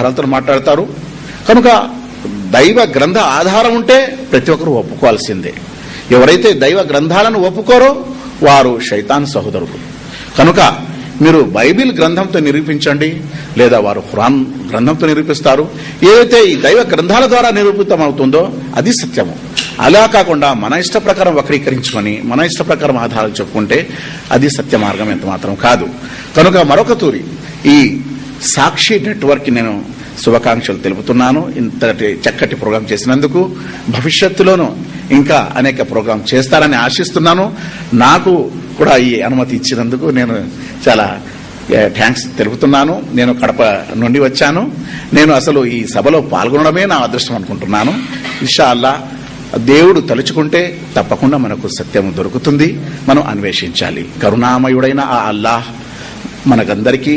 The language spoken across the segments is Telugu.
ఆధారాలతో మాట్లాడతారు. కనుక దైవ గ్రంథ ఆధారం ఉంటే ప్రతి ఒక్కరు ఒప్పుకోవాల్సిందే. ఎవరైతే దైవ గ్రంథాలను ఒప్పుకోరో వారు శైతాన్ సహోదరులు. కనుక మీరు బైబిల్ గ్రంథంతో నిరూపించండి, లేదా వారు ఖురాన్ గ్రంథంతో నిరూపిస్తారు. ఏదైతే ఈ దైవ గ్రంథాల ద్వారా నిరూపితమవుతుందో అది సత్యము. అలా కాకుండా మన ఇష్ట ప్రకారం వక్రీకరించుకొని మన ఇష్ట ప్రకారం ఆధారాలు చెప్పుకుంటే అది సత్య మార్గం ఎంత మాత్రం కాదు. కనుక మరొక తూరి ఈ సాక్షి నెట్వర్క్ నేను శుభాకాంక్షలు తెలుపుతున్నాను. ఇంతటి చక్కటి ప్రోగ్రాం చేసినందుకు. భవిష్యత్తులోనూ ఇంకా అనేక ప్రోగ్రాం చేస్తారని ఆశిస్తున్నాను. నాకు కూడా ఈ అనుమతి ఇచ్చినందుకు నేను చాలా థ్యాంక్స్ తెలుపుతున్నాను. నేను కడప నుండి వచ్చాను. నేను అసలు ఈ సభలో పాల్గొనడమే నా అదృష్టం అనుకుంటున్నాను. ఇన్షాల్లా దేవుడు తలుచుకుంటే తప్పకుండా మనకు సత్యం దొరుకుతుంది. మనం అన్వేషించాలి. కరుణామయుడైన ఆ అల్లాహ్ మనకందరికీ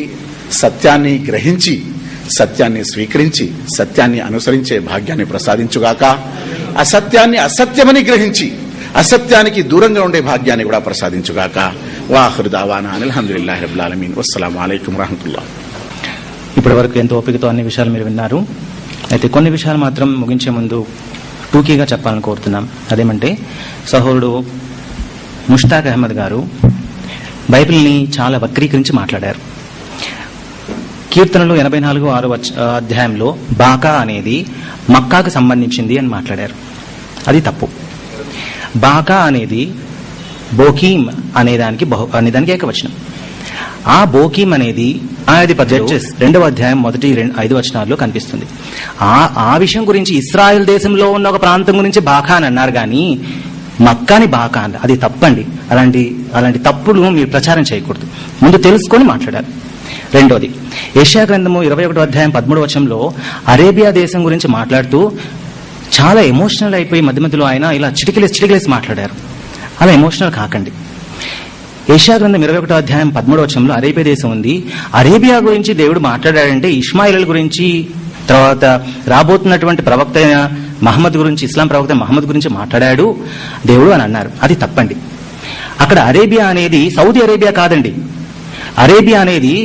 సత్యాన్ని గ్రహించి సత్యాన్ని స్వీకరించి సత్యాన్ని అనుసరించే భాగ్యాన్ని ప్రసాదించుగాక. అసత్యాన్ని అసత్యమని గ్రహించి అసత్యానికి దూరంగా ఉండే భాగ్యాన్ని కూడా ప్రసాదించుగాక. వాఖిరు దావానా అల్హమ్దులిల్లాహి రబ్బిల్ ఆలమీన్. వస్సలాము అలైకుం వరహ్మతుల్లాహ్. ఇప్పటి వరకు ఎంతో ఓపికతో అన్ని విషయాలు మీరు విన్నారు. అయితే కొన్ని విషయాలు మాత్రం ముగించే ముందు టూకీగా చెప్పాలని కోరుతున్నాం. అదేమంటే సహోదరుడు ముష్తాక్ అహ్మద్ గారు బైబిల్ని చాలా వక్రీకరించి మాట్లాడారు. కీర్తనలు 84:6 అధ్యాయంలో బాకా అనేది మక్కాకు సంబంధించింది అని మాట్లాడారు. అది తప్పు. బాకా అనేది బోకీమ్ అనేదానికి ఏకవచనం. ఆ బోకీమ్ అనేది జడ్జెస్ 2వ అధ్యాయం 1-5 వచనాల్లో కనిపిస్తుంది. ఆ విషయం గురించి ఇస్రాయెల్ దేశంలో ఉన్న ఒక ప్రాంతం గురించి బాకా అని అన్నారు, కానీ మక్కాని బాకా అని అది తప్పండి. అలాంటి తప్పులు మీరు ప్రచారం చేయకూడదు. ముందు తెలుసుకొని మాట్లాడారు. రెండోది, యెషయా గ్రంథము 21వ అధ్యాయం 13వ వచనంలో అరేబియా దేశం గురించి మాట్లాడుతూ చాలా ఎమోషనల్ అయిపోయి మధ్యలో ఆయన ఇలా చిటికిలేసి మాట్లాడారు. అలా ఎమోషనల్ కాకండి. యెషయా గ్రంథం 21వ అధ్యాయం 13వ వచనంలో అరేబియా దేశం ఉంది. అరేబియా గురించి దేవుడు మాట్లాడాడంటే ఇష్మాయిల్ గురించి, తర్వాత రాబోతున్నటువంటి ప్రవక్త అయిన మహమ్మద్ గురించి, ఇస్లాం ప్రవక్త మహమ్మద్ గురించి మాట్లాడాడు దేవుడు అని అన్నారు. అది తప్పండి. అక్కడ అరేబియా అనేది సౌదీ అరేబియా కాదండి. అరేబియా అనేది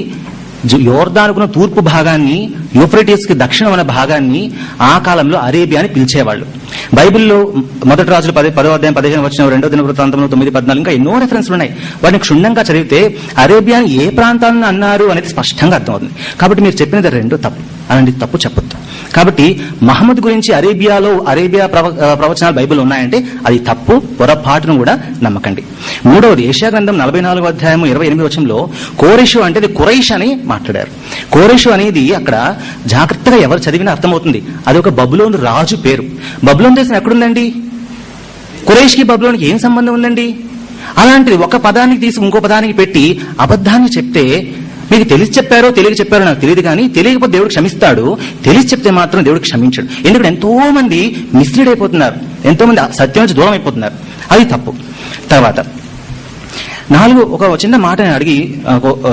యోర్దానుకున్న తూర్పు భాగాన్ని, యూఫ్రటీస్ కి దక్షిణం అనే భాగాన్ని ఆ కాలంలో అరేబియా అని పిలిచేవాళ్ళు. బైబిల్లో 1 రాజులు 10వ అధ్యాయం 15వ వచనం, 2వ దినవృత్తాంతంలో 9-14 ఇంకా ఎన్నో రెఫరెన్స్లు ఉన్నాయి. వాటిని క్షుణ్ణంగా చదివితే అరేబియాని ఏ ప్రాంతాలను అన్నారు అనేది స్పష్టంగా అర్థమవుతుంది. కాబట్టి మీరు చెప్పినది రెండు తప్పు. అలాంటి తప్పు చెప్పొద్దు. కాబట్టి మహమ్మద్ గురించి అరేబియా ప్రవచనాలు బైబిల్ ఉన్నాయంటే అది తప్పు. పొరపాటును కూడా నమ్మకండి. మూడవది, యెషయా గ్రంథం 44వ అధ్యాయం 28వ వచనంలో కోరెషు అంటే అది కురైష్ అని మాట్లాడారు. కోరెషు అనేది అక్కడ జాగ్రత్తగా ఎవరు చదివినా అర్థమవుతుంది. అది ఒక బబులోను రాజు పేరు. బబులోను దేశం ఎక్కడుందండి? కురైష్కి బబులోనికి ఏం సంబంధం ఉందండి? అలాంటిది ఒక పదానికి తీసి ఇంకో పదానికి పెట్టి అబద్ధాన్ని చెప్తే, మీకు తెలిసి చెప్పారో తెలియక చెప్పారో నాకు తెలియదు, కానీ తెలియకపోతే దేవుడు క్షమిస్తాడు. తెలిసి చెప్తే మాత్రం దేవుడు క్షమించాడు. ఎందుకంటే ఎంతో మంది మిస్లీడ్ అయిపోతున్నారు, ఎంతో మంది సత్యం నుంచి దూరం అయిపోతున్నారు. అది తప్పు. తర్వాత 4, ఒక చిన్న మాట నేను అడిగి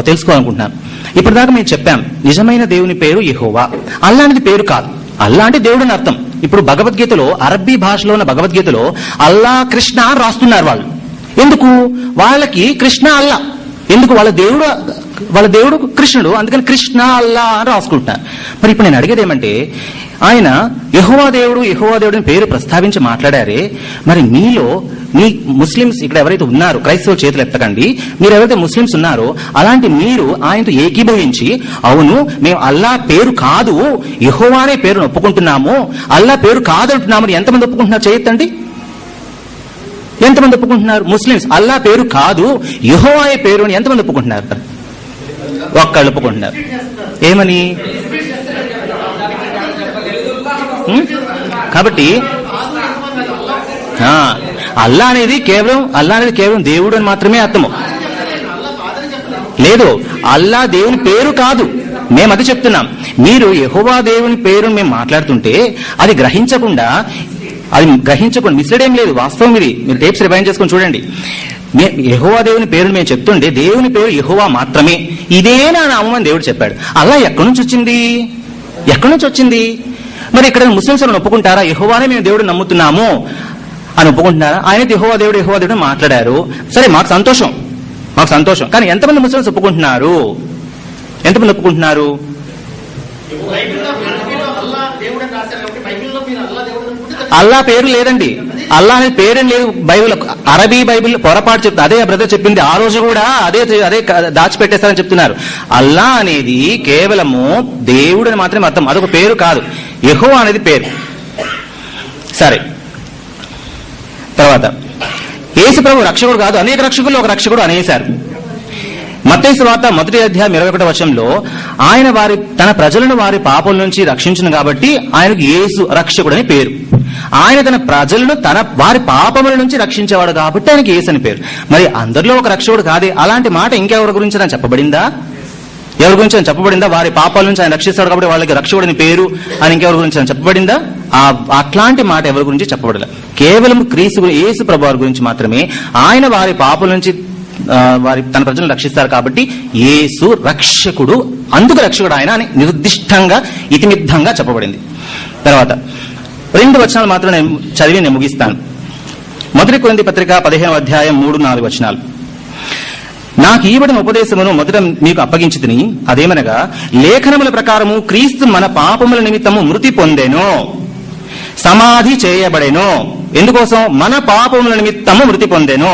తెలుసుకోవాలనుకుంటున్నాను. ఇప్పటిదాకా మేము చెప్పాం నిజమైన దేవుని పేరు యెహోవా. అల్లా అనేది పేరు కాదు. అల్లా అంటే దేవుడు అని అర్థం. ఇప్పుడు భగవద్గీతలో, అరబ్బీ భాషలో ఉన్న భగవద్గీతలో అల్లా కృష్ణ అని రాస్తున్నారు వాళ్ళు. ఎందుకు? వాళ్ళకి కృష్ణ అల్లా. ఎందుకు? వాళ్ళ దేవుడు కృష్ణుడు, అందుకని కృష్ణ అల్లా అని రాసుకుంటున్నారు. మరి ఇప్పుడు నేను అడిగేది ఏమంటే, ఆయన యెహోవా దేవుడు పేరు ప్రస్తావించి మాట్లాడారే, మరి మీ ముస్లిమ్స్ ఇక్కడ ఎవరైతే ఉన్నారో, క్రైస్తవుల చేతులు ఎత్తకండి, మీరు ఎవరైతే ముస్లిమ్స్ ఉన్నారో అలాంటి మీరు ఆయనతో ఏకీభవించి, అవును మేము అల్లా పేరు కాదు యెహోవా అనే పేరును ఒప్పుకుంటున్నాము, అల్లా పేరు కాదంటున్నామని ఎంతమంది ఒప్పుకుంటున్నారు? చేయొద్దండి. ఎంతమంది ఒప్పుకుంటున్నారు? ముస్లిమ్స్ అల్లా పేరు కాదు యెహోవా పేరు అని ఎంతమంది ఒప్పుకుంటున్నారు? ఒక్కళ్ళు ఒప్పుకుంటున్నారు. ఏమని? కాబట్టి అల్లా అనేది కేవలం దేవుడు అని మాత్రమే అర్థము లేదు. అల్లా దేవుని పేరు కాదు. మేము అది చెప్తున్నాం. మీరు యెహోవా దేవుని పేరును మేము మాట్లాడుతుంటే అది గ్రహించకుండా మిస్లీడ్ ఏం లేదు. వాస్తవం ఇది. మీరు టేప్స్ రివైండ్ చేసుకొని చూడండి. యెహోవా దేవుని పేరును మేము చెప్తుంటే దేవుని పేరు యెహోవా మాత్రమే, ఇదే నా నామం అని దేవుడు చెప్పాడు. అల్లా ఎక్కడి నుంచి వచ్చింది? మరి ఇక్కడ ముస్లింస్ ఒప్పుకుంటారా? యెహోవానే మేము దేవుడు నమ్ముతున్నాము అని ఒప్పుకుంటున్నారా? ఆయన యెహోవా దేవుడు మాట్లాడారు. సరే, మాకు సంతోషం. కానీ ఎంతమంది ముస్లింస్ ఒప్పుకుంటున్నారు? అల్లా పేరు లేదండి. అల్లా అనే పేరేం లేదు బైబిల్. అరబీ బైబిల్ పొరపాటు చెప్తుంది. అదే బ్రదర్ చెప్పింది. ఆ రోజు కూడా అదే దాచిపెట్టేస్తారని చెప్తున్నారు. అల్లా అనేది కేవలము దేవుడు అని మాత్రమే అర్థం, అదొక పేరు కాదు. యెహోవా అనేది పేరు. సరే, తర్వాత యేసు ప్రభు రక్షకుడు కాదు, అనేక రక్షకులు ఒక రక్షకుడు అనేశారు. మత్తయి సువార్త 1వ అధ్యాయం 21వ వచనంలో ఆయన తన ప్రజలను వారి పాపల నుంచి రక్షించును కాబట్టి ఆయనకు యేసు రక్షకుడు అని పేరు. ఆయన తన ప్రజలను వారి పాపముల నుంచి రక్షించేవాడు కాబట్టి ఆయనకి యేసు అని పేరు. మరి అందరిలో ఒక రక్షకుడు కాదే. అలాంటి మాట ఇంకెవరి గురించి అని చెప్పబడిందా? ఎవరి గురించి అని చెప్పబడిందా? వారి పాపాల నుంచి ఆయన రక్షిస్తాడు కాబట్టి వాళ్ళకి రక్షకుడిని పేరు అని ఇంకెవరి గురించి అని చెప్పబడిందా? అట్లాంటి మాట ఎవరి గురించి చెప్పబడలే. కేవలం యేసు ప్రభు వారి గురించి మాత్రమే. ఆయన వారి పాపల నుంచి తన ప్రజలను రక్షిస్తారు కాబట్టి యేసు రక్షకుడు, అందుకు రక్షకుడు ఆయన అని నిర్దిష్టంగా ఇతిమిద్ధంగా చెప్పబడింది. తర్వాత 2 వచనాలు మాత్రం నేను చదివి నేను ముగిస్తాను. 1 కొరింథీ పత్రిక 15వ అధ్యాయం 3-4 వచనాలు. నాకు ఈబడిన ఉపదేశమును మొదట మీకు అప్పగించితిని, అదేమనగా లేఖనముల ప్రకారము క్రీస్తు మన పాపముల నిమిత్తము మృతి పొందెను, సమాధి చేయబడెను. ఎందుకోసం? మన పాపముల నిమిత్తము మృతి పొందెను.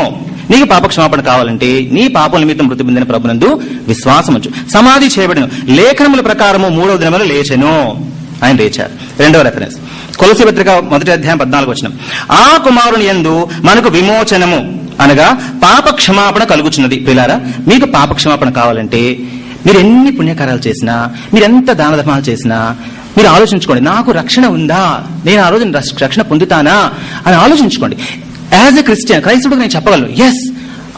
నీకు పాపక్షమాపణ కావాలంటే నీ పాపం నిమిత్తం మృతి పొందిన ప్రభునందు విశ్వాసం ఉంచు. సమాధి చేయబడిన లేఖనముల ప్రకారము 3వ దినమున లేచెను. ఆయన లేచారు. 2వ రెఫరెన్స్ కొలసీ పత్రిక 1వ అధ్యాయం 14వ వచనం. ఆ కుమారుని యందు మనకు విమోచనము అనగా పాప క్షమాపణ కలుగుచున్నది. పిల్లారా, మీకు పాప క్షమాపణ కావాలంటే మీరు ఎన్ని పుణ్యకార్యాలు చేసినా, మీరెంత దాన ధర్మాలు చేసినా మీరు ఆలోచించుకోండి, నాకు రక్షణ ఉందా, నేను ఆ రోజు రక్షణ పొందుతానా అని ఆలోచించుకోండి. యాజ్ ఎ క్రిస్టియన్, క్రైస్తవుడు నేను చెప్పగలను, yes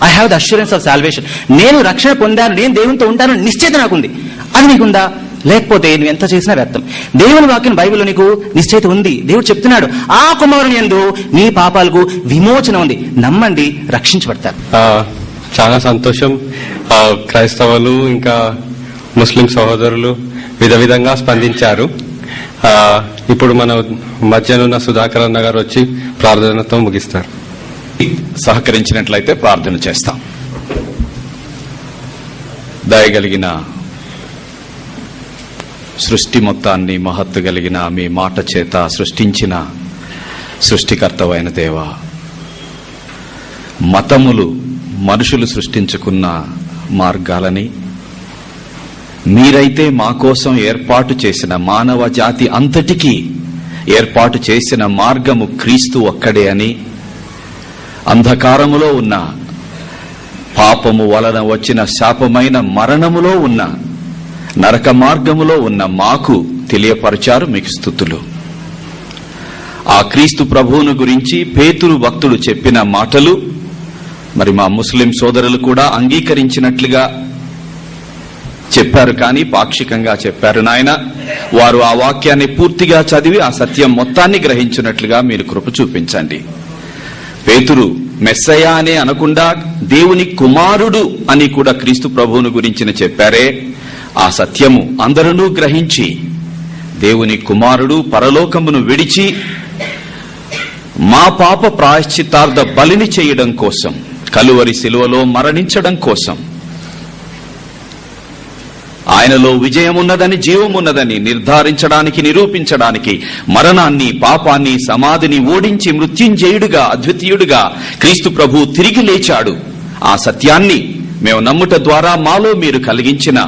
I have the assurance of salvation. నేను రక్షణ పొందాను, నేను దేవునితో ఉంటాను నిశ్చయిత నాకుంది. అది నీకుందా? లేకపోతే నువ్వు ఎంత చేసినా వ్యర్థం. దేవుని వాక్యం బైబిల్లో నీకు నిశ్చయిత ఉంది. దేవుడు చెప్తున్నాడు, ఆ కుమారుని యందు నీ పాపాలకు విమోచన ఉంది, నమ్మండి, రక్షించబడతారు. చాలా సంతోషం. క్రైస్తవులు ఇంకా ముస్లిం సహోదరులు విధంగా స్పందించారు. ఇప్పుడు మన మధ్యనున్న సుధాకర్ అన్న గారు వచ్చి ప్రార్థనతో ముగిస్తారు. సహకరించినట్లయితే ప్రార్థన చేస్తాం. దయగలిగిన సృష్టి మొత్తాన్ని మహత్తు కలిగిన మీ మాట చేత సృష్టించిన సృష్టికర్తవైన దేవా, మతములు మనుషులు సృష్టించుకున్న మార్గాలని మీరైతే మా కోసం ఏర్పాటు చేసిన, మానవ జాతి అంతటికీ ఏర్పాటు చేసిన మార్గము క్రీస్తు ఒక్కడే అని, అంధకారములో ఉన్న పాపము వలన వచ్చిన శాపమైన మరణములో ఉన్న నరక మార్గములో ఉన్న మాకు తెలియపరిచారు. మీకు స్తుతులు. ఆ క్రీస్తు ప్రభువును గురించి పేతురు భక్తుడు చెప్పిన మాటలు మరి మా ముస్లిం సోదరులు కూడా అంగీకరించినట్లుగా చెప్పారు, కానీ పాక్షికంగా చెప్పారు. నాయన, వారు ఆ వాక్యాన్ని పూర్తిగా చదివి ఆ సత్యం మొత్తాన్ని గ్రహించినట్లుగా మీరు కృప చూపించండి. పేతురు మెస్సయ్య అనే అనకుండా దేవుని కుమారుడు అని కూడా క్రీస్తు ప్రభువును గురించిన చెప్పారే, ఆ సత్యము అందరూ గ్రహించి దేవుని కుమారుడు పరలోకమును విడిచి మా పాప ప్రాయశ్చిత్తార్థ బలిని చేయడం కోసం, కలువరి శిలువలో మరణించడం కోసం, ఆయనలో విజయమున్నదని జీవమున్నదని నిర్ధారించడానికి, నిరూపించడానికి మరణాన్ని, పాపాన్ని, సమాధిని ఓడించి మృత్యుంజయుడుగా, అద్వితీయుడుగా క్రీస్తు ప్రభు తిరిగి లేచాడు. ఆ సత్యాన్ని మేము నమ్ముట ద్వారా మాలో మీరు కలిగించిన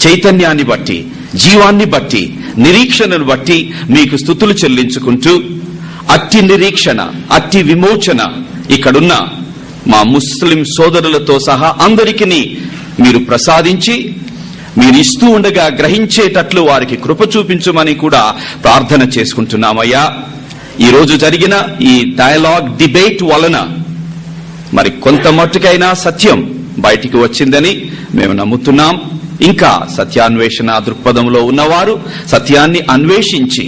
చైతన్యాన్ని బట్టి, జీవాన్ని బట్టి, నిరీక్షణను బట్టి మీకు స్తుతులు చెల్లించుకుంటూ, అట్టి నిరీక్షణ, అట్టి విమోచన ఇక్కడున్న మా ముస్లిం సోదరులతో సహా అందరికీ మీరు ప్రసాదించి, మీరిస్తూ ఉండగా గ్రహించేటట్లు వారికి కృప చూపించమని కూడా ప్రార్థన చేసుకుంటున్నామయ్యా. ఈరోజు జరిగిన ఈ డయలాగ్, డిబేట్ వలన మరి కొంత మట్టుకైనా సత్యం బయటికి వచ్చిందని మేము నమ్ముతున్నాం. ఇంకా సత్యాన్వేషణ దృక్పథంలో ఉన్నవారు సత్యాన్ని అన్వేషించి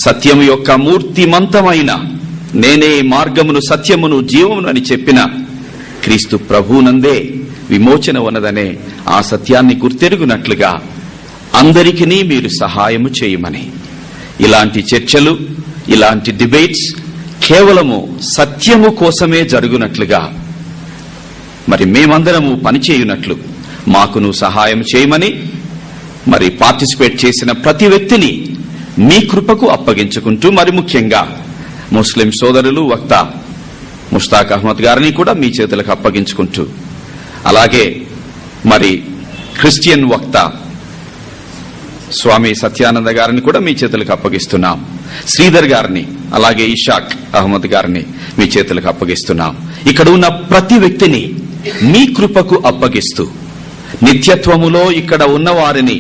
సత్యము యొక్క మూర్తిమంతమైన, నేనే మార్గమును, సత్యమును, జీవమును అని చెప్పిన క్రీస్తు ప్రభువునందే విమోచన ఉన్నదనే ఆ సత్యాన్ని గుర్తెరుగునట్లుగా అందరికీ మీరు సహాయము చేయమని, ఇలాంటి చర్చలు, ఇలాంటి డిబేట్స్ కేవలము సత్యము కోసమే జరుగునట్లుగా మరి మేమందరము పనిచేయునట్లు మాకును సహాయం చేయమని మరి పార్టిసిపేట్ చేసిన ప్రతి వ్యక్తిని మీ కృపకు అప్పగించుకుంటూ, మరి ముఖ్యంగా ముస్లిం సోదరులు వక్త ముష్తాక్ అహ్మద్ గారిని కూడా మీ చేతులకు అప్పగించుకుంటూ, అలాగే మరి క్రిస్టియన్ వక్త స్వామి సత్యానంద గారిని కూడా మీ చేతులకు అప్పగిస్తున్నాం. శ్రీధర్ గారిని, అలాగే ఇషాక్ అహ్మద్ గారిని మీ చేతులకు అప్పగిస్తున్నాం. ఇక్కడ ఉన్న ప్రతి వ్యక్తిని మీ కృపకు అప్పగిస్తూ, నిత్యత్వములో ఇక్కడ ఉన్న వారిని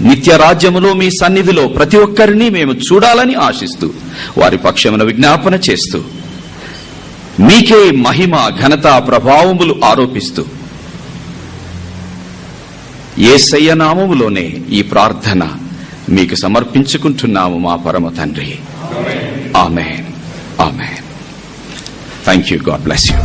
నిత్య రాజ్యములో మీ సన్నిధిలో ప్రతి ఒక్కరిని మేము చూడాలని ఆశిస్తూ, వారి పక్షమున విజ్ఞాపన చేస్తూ, మీకే మహిమ ఘనత ప్రభావములు ఆరోపిస్తూ, యేసయ్య నామములోనే ఈ ప్రార్థన మీకు సమర్పించుకుంటున్నాము మా పరమ తండ్రి. Amen. Amen. Thank you. God bless you.